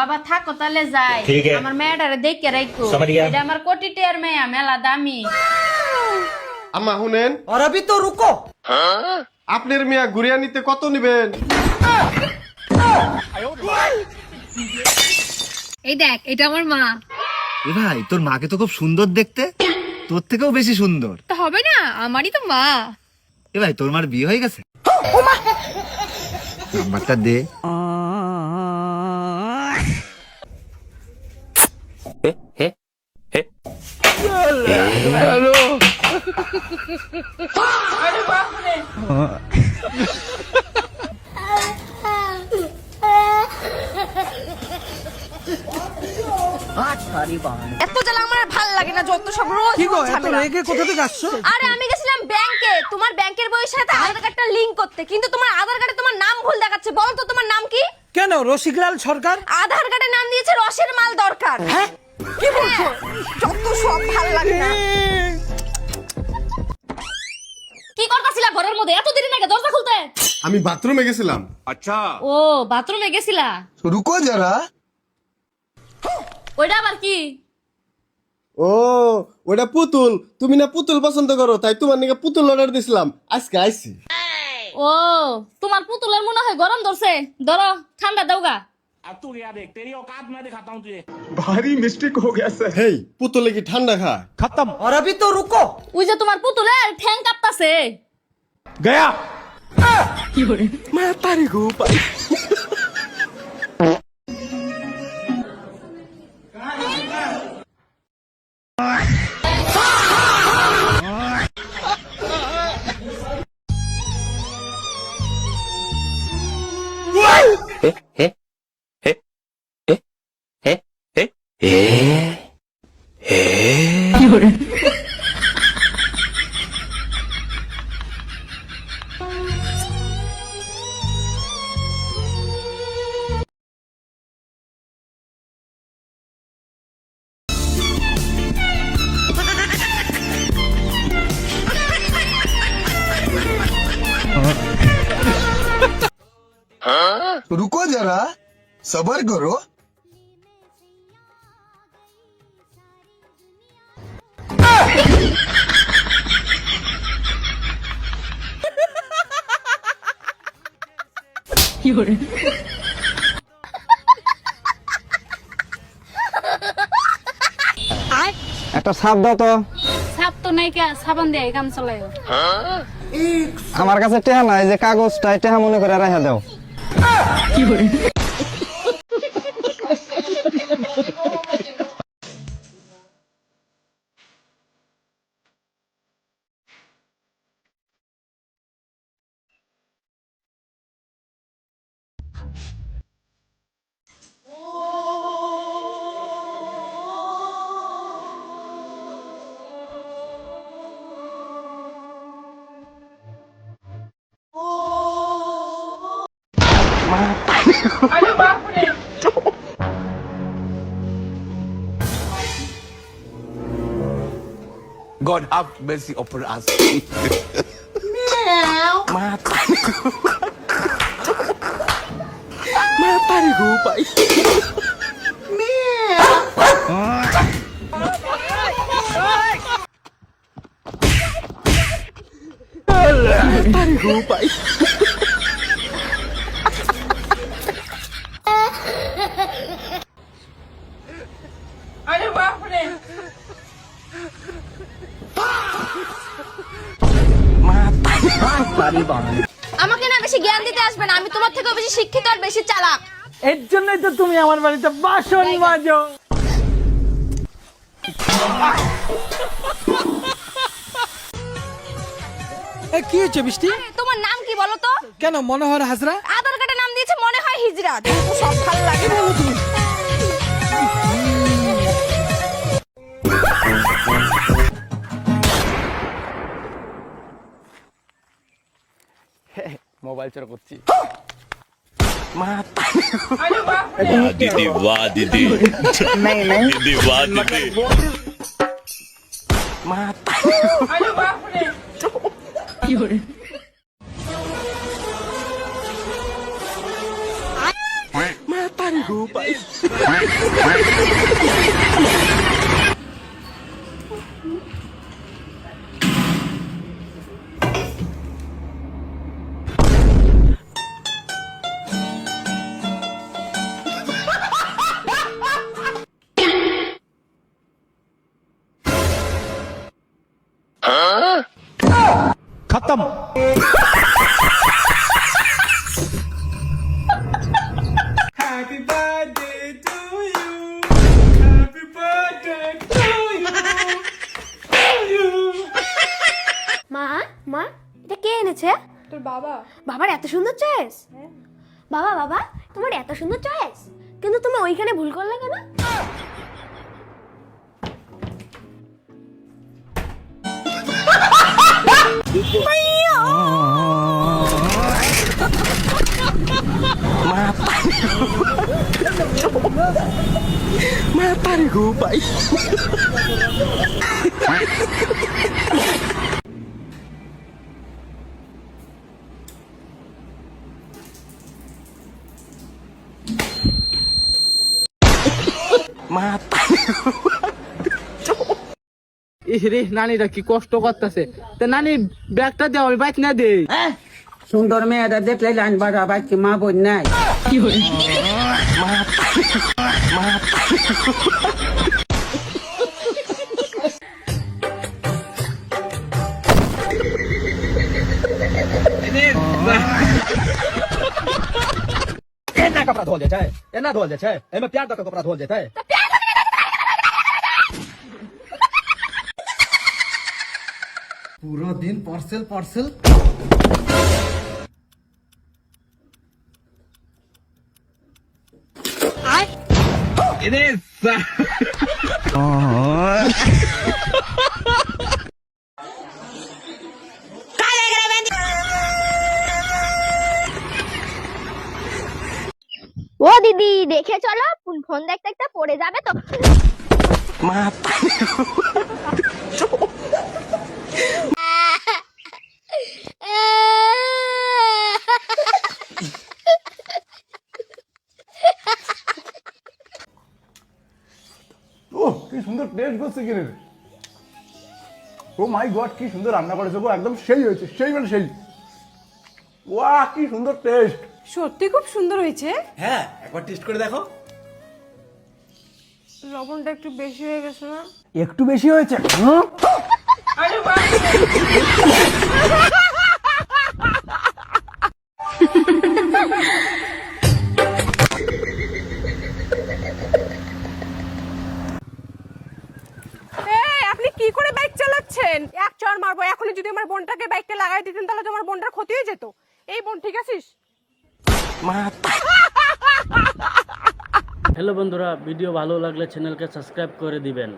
বাবা থাকো তাহলে যাই আমার মেয়েটারে দেখে রাখো এটা আমার কোটি টিয়ার মেয়া মেলা দামি আম্মা শুনেন और अभी तो रुको আপনার মিয়া ঘুরিয়া নিতে কত নিবেন? এই দেখ এটা আমার মা এ ভাই তোর মাকে তো খুব সুন্দর দেখতে, তোর থেকেও বেশি সুন্দর। তো হবে না আমারই তো মা এ ভাই তোর মার বিয়ে হয়ে গেছে? নাম্বারটা দে। এত জ্বালা আমার ভাল লাগে না যত সব রোজ কি গো রোজ এত ঝামেলা। রেগে কোথা থেকে আসছো? আরে আমি গেছিলাম ব্যাংকে তোমার ব্যাংকের বইয়ের সাথে আধার কার্ডটা লিংক করতে কিন্তু তোমার আধার কার্ডে তোমার নাম ভুল দেখাচ্ছে বলো তো তোমার নাম কি কেন রসিকলাল সরকার? আধার কার্ডে নাম দিয়েছে রসের মাল দরকার হ্যাঁ কি বলছো যত সব ভাল লাগে না কি করতেছিলা ঘরের মধ্যে এত দেরি লাগে দরজা খুলতে আমি বাথরুমে গেছিলাম। ও বাথরুমে গেছিলা রুকো যারা। ওইটা আবার কি ও ওটা পুতুল, তুমি না পুতুল পছন্দ করো তাই তোমার নাকি পুতুল অর্ডার দিছিলাম, আজকে আইছি। ও তোমার পুতুলের মনে হয় গরম ধরছে ধরো ঠান্ডা দাওগা अब तू क्या देख तेरी औकात मैं दिखाता हूँ तुझे। ভারী মিস্টেক হয়ে গেছে। হেই পুতুলে কি ঠান্ডা খায়? और अभी तो रुको ওই যে তোমার পুতুলের ঠ্যাং কাঁপতাছে গয়া কি করে মা তারি গো পাই। रुको जरा सबर करो কি করে একটা সাপ দাও তো। সাপ তো নাই কে সাবান দিয়ে কাম চালায় আমার কাছে টেহা নাই, যে কাগজটা টেহা মনে করে রাখা দাও। কি করে God have mercy upon us. আমাকে না বেশি জ্ঞান দিতে আসবে না আমি তোমার থেকেও বেশি শিক্ষিত আর বেশি চালাক এর জন্যই তো তুমি আমার বাড়িতে বাসন মাজো। কি হয়েছে বৃষ্টি? তোমার নাম কি বলো তো কেন মনোহর হাজরা? আধার কার্ডে নাম দিয়েছে মনে হয় হিজরা দেখো সব ভালো লাগে বলো তুমি মোবাইল চোর করছি। वाह दीदी वाह दीदी दीदी वाह दीदी মা মা এটা কে এনেছে? তোর বাবা। বাবার এত সুন্দর চয়েস? বাবা বাবা তোমার এত সুন্দর চয়েস, কিন্তু তুমি ওইখানে ভুল করলে কেন? ইরে নানিরা কি কষ্ট করতেছে, তা নানি ব্যাগটা দাও, আমি বাইক না দেই। সুন্দর মেয়েরা দেখলে লাইন বাড়া বাইক মা বোন নাই। कपड़ा धो देता है, ये ना धो देता है, मैं प्यार का कपड़ा धो देता है। পুরো দিন পার্সেল পার্সেল। ও দিদি দেখে চলো, ফোন দেখতে দেখতে পড়ে যাবে তো। ওহ কি সুন্দর টেস্ট করছে কিনে, ও মাই গড কি সুন্দর রান্না করেছে গো, একদম সেই হয়েছে, সেই মানে সেই। ওয়াহ কি সুন্দর টেস্ট। সত্যি খুব সুন্দর হয়েছে। হ্যাঁ একবার টেস্ট করে দেখো। লবণটা একটু বেশি হয়ে গেছে না? একটু বেশি হয়েছে। আপনি কি করে বাইক চালাচ্ছেন? এক চড় মারবো এখনই। যদি আমার বোনটাকে বাইকটা লাগাই দিতেন তাহলে তো আমার বোনটার ক্ষতি হয়ে যেত। এই বোন ঠিক আছিস? হ্যালো বন্ধুরা, ভিডিও ভালো লাগলে চ্যানেলকে সাবস্ক্রাইব করে দিবেন।